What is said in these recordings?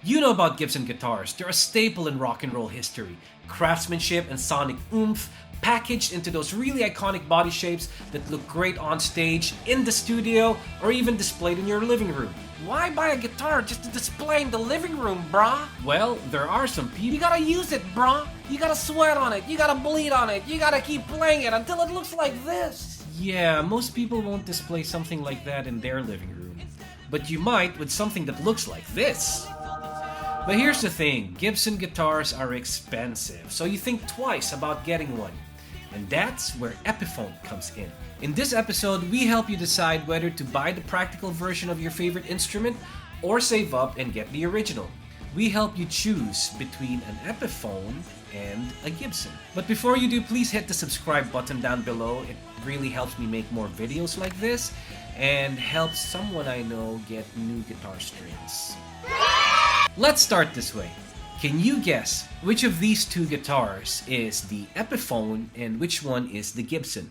You know about Gibson guitars. They're a staple in rock and roll history. Craftsmanship and sonic oomph packaged into those really iconic body shapes that look great on stage, in the studio, or even displayed in your living room. Why buy a guitar just to display in the living room, brah? Well, there are some people. You gotta use it, brah. You gotta sweat on it. You gotta bleed on it. You gotta keep playing it until it looks like this. Yeah, most people won't display something like that in their living room. But you might with something that looks like this. But here's the thing, Gibson guitars are expensive, so you think twice about getting one. And that's where Epiphone comes in. In this episode, we help you decide whether to buy the practical version of your favorite instrument or save up and get the original. We help you choose between an Epiphone and a Gibson. But before you do, please hit the subscribe button down below. It really helps me make more videos like this and helps someone I know get new guitar strings. Let's start this way. Can you guess which of these two guitars is the Epiphone and which one is the Gibson?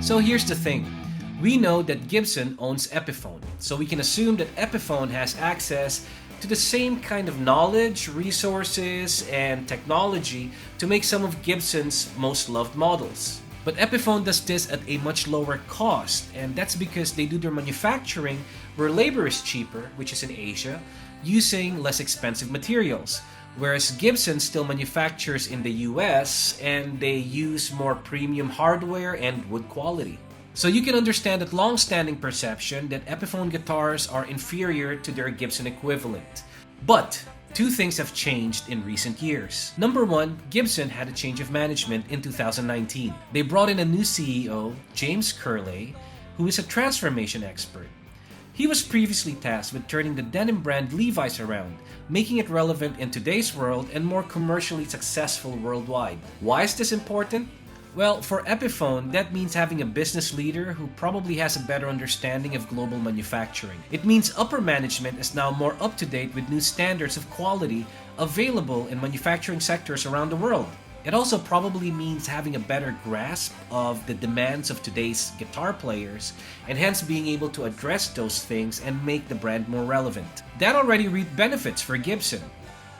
So here's the thing. We know that Gibson owns Epiphone, so we can assume that Epiphone has access to the same kind of knowledge, resources, and technology to make some of Gibson's most loved models. But Epiphone does this at a much lower cost, and that's because they do their manufacturing where labor is cheaper, which is in Asia, using less expensive materials. Whereas Gibson still manufactures in the US and they use more premium hardware and wood quality. So you can understand that long-standing perception that Epiphone guitars are inferior to their Gibson equivalent. But two things have changed in recent years. Number one, Gibson had a change of management in 2019. They brought in a new CEO, James Curley, who is a transformation expert. He was previously tasked with turning the denim brand Levi's around, making it relevant in today's world and more commercially successful worldwide. Why is this important? Well, for Epiphone, that means having a business leader who probably has a better understanding of global manufacturing. It means upper management is now more up to date with new standards of quality available in manufacturing sectors around the world. It also probably means having a better grasp of the demands of today's guitar players and hence being able to address those things and make the brand more relevant. That already reaped benefits for Gibson.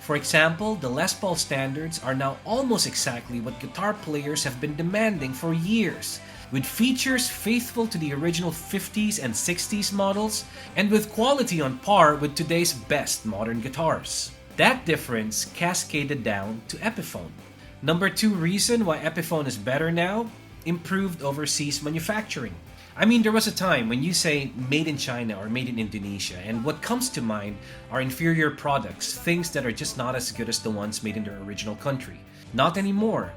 For example, the Les Paul standards are now almost exactly what guitar players have been demanding for years, with features faithful to the original 50s and 60s models and with quality on par with today's best modern guitars. That difference cascaded down to Epiphone. Number two reason why Epiphone is better now, improved overseas manufacturing. I mean, there was a time when you say made in China or made in Indonesia, and what comes to mind are inferior products, things that are just not as good as the ones made in their original country. Not anymore.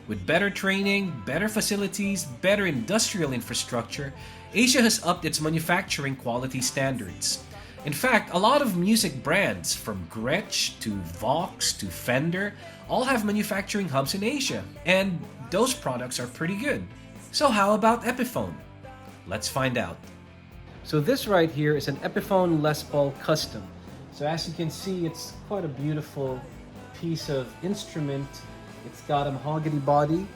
With better training, better facilities, better industrial infrastructure, Asia has upped its manufacturing quality standards. In fact, a lot of music brands, from Gretsch to Vox to Fender, all have manufacturing hubs in Asia, and those products are pretty good. So how about Epiphone? Let's find out. So this right here is an Epiphone Les Paul Custom. So as you can see, it's quite a beautiful piece of instrument. It's got a mahogany body,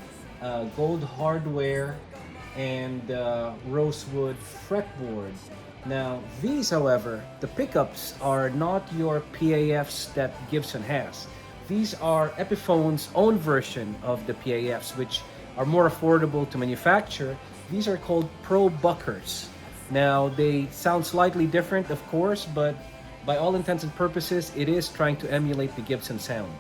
gold hardware, and rosewood fretboard. Now, these, however, the pickups are not your PAFs that Gibson has. These are Epiphone's own version of the PAFs, which are more affordable to manufacture. These are called Pro Buckers. Now, they sound slightly different, of course, but by all intents and purposes, it is trying to emulate the Gibson sound.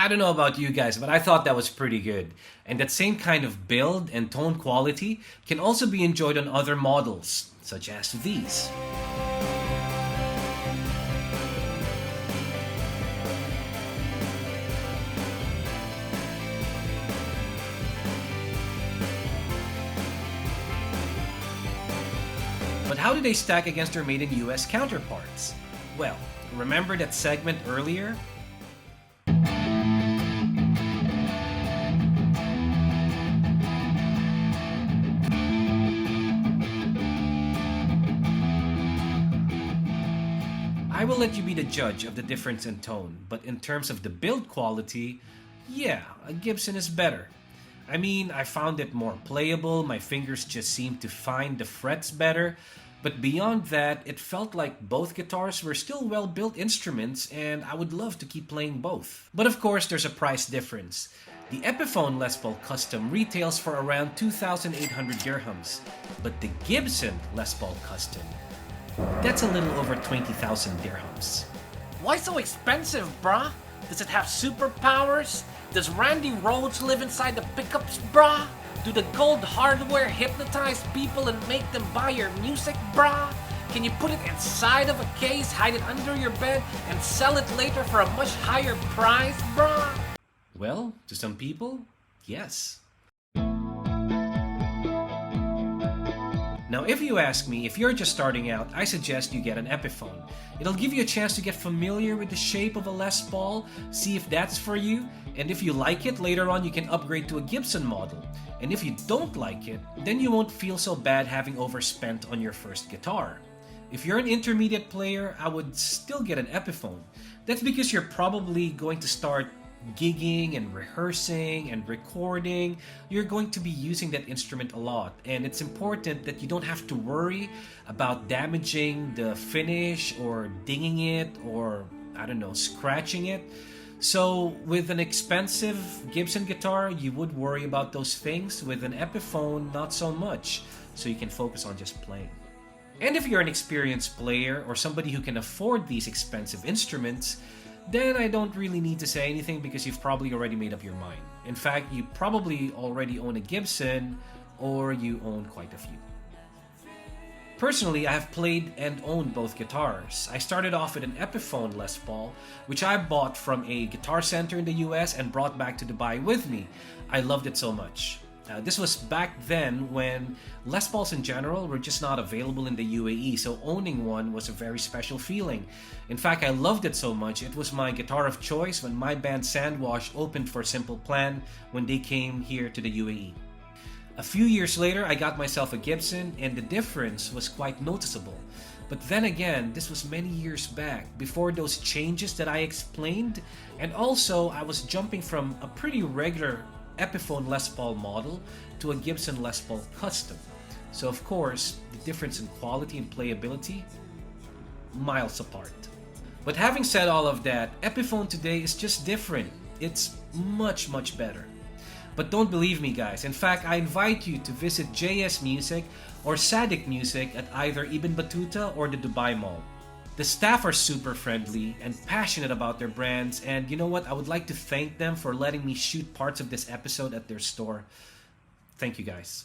I don't know about you guys, but I thought that was pretty good. And that same kind of build and tone quality can also be enjoyed on other models, such as these. But how do they stack against their made-in-US counterparts? Well, remember that segment earlier? I will let you be the judge of the difference in tone, but in terms of the build quality, yeah, a Gibson is better. I mean, I found it more playable, my fingers just seemed to find the frets better, but beyond that, it felt like both guitars were still well-built instruments and I would love to keep playing both. But of course, there's a price difference. The Epiphone Les Paul Custom retails for around 2,800 dirhams, but the Gibson Les Paul Custom, that's a little over 20,000 dirhams. Why so expensive, brah? Does it have superpowers? Does Randy Rhoads live inside the pickups, brah? Do the gold hardware hypnotize people and make them buy your music, brah? Can you put it inside of a case, hide it under your bed, and sell it later for a much higher price, brah? Well, to some people, yes. Now, if you ask me, if you're just starting out, I suggest you get an Epiphone. It'll give you a chance to get familiar with the shape of a Les Paul, see if that's for you, and if you like it, later on you can upgrade to a Gibson model. And if you don't like it, then you won't feel so bad having overspent on your first guitar. If you're an intermediate player, I would still get an Epiphone. That's because you're probably going to start gigging and rehearsing and recording. You're going to be using that instrument a lot, and it's important that you don't have to worry about damaging the finish or dinging it or, I don't know, scratching it. So with an expensive Gibson guitar, you would worry about those things. With an Epiphone, not so much, so you can focus on just playing. And if you're an experienced player or somebody who can afford these expensive instruments, then I don't really need to say anything because you've probably already made up your mind. In fact, you probably already own a Gibson or you own quite a few. Personally, I have played and owned both guitars. I started off with an Epiphone Les Paul, which I bought from a guitar center in the US and brought back to Dubai with me. I loved it so much. This was back then when Les Pauls in general were just not available in the UAE, so owning one was a very special feeling. In fact, I loved it so much, it was my guitar of choice when my band Sandwash opened for Simple Plan when they came here to the UAE. A few years later, I got myself a Gibson and the difference was quite noticeable. But then again, this was many years back, before those changes that I explained, and also I was jumping from a pretty regular Epiphone Les Paul model to a Gibson Les Paul Custom. So of course, the difference in quality and playability, miles apart. But having said all of that, Epiphone today is just different. It's much better. But don't believe me guys, in fact I invite you to visit JS Music or Sadik Music at either Ibn Battuta or the Dubai Mall. The staff are super friendly and passionate about their brands, and you know what? I would like to thank them for letting me shoot parts of this episode at their store. Thank you guys.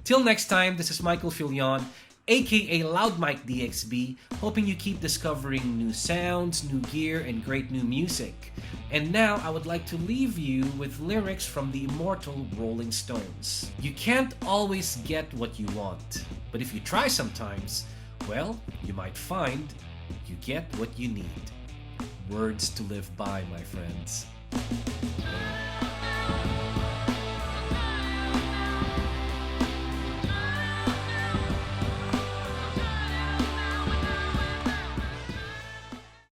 Till next time, this is Michael Fillon, aka LOUDMIKEDXB, hoping you keep discovering new sounds, new gear, and great new music. And now I would like to leave you with lyrics from the immortal Rolling Stones. You can't always get what you want, but if you try sometimes, well, you might find you get what you need. Words to live by, my friends.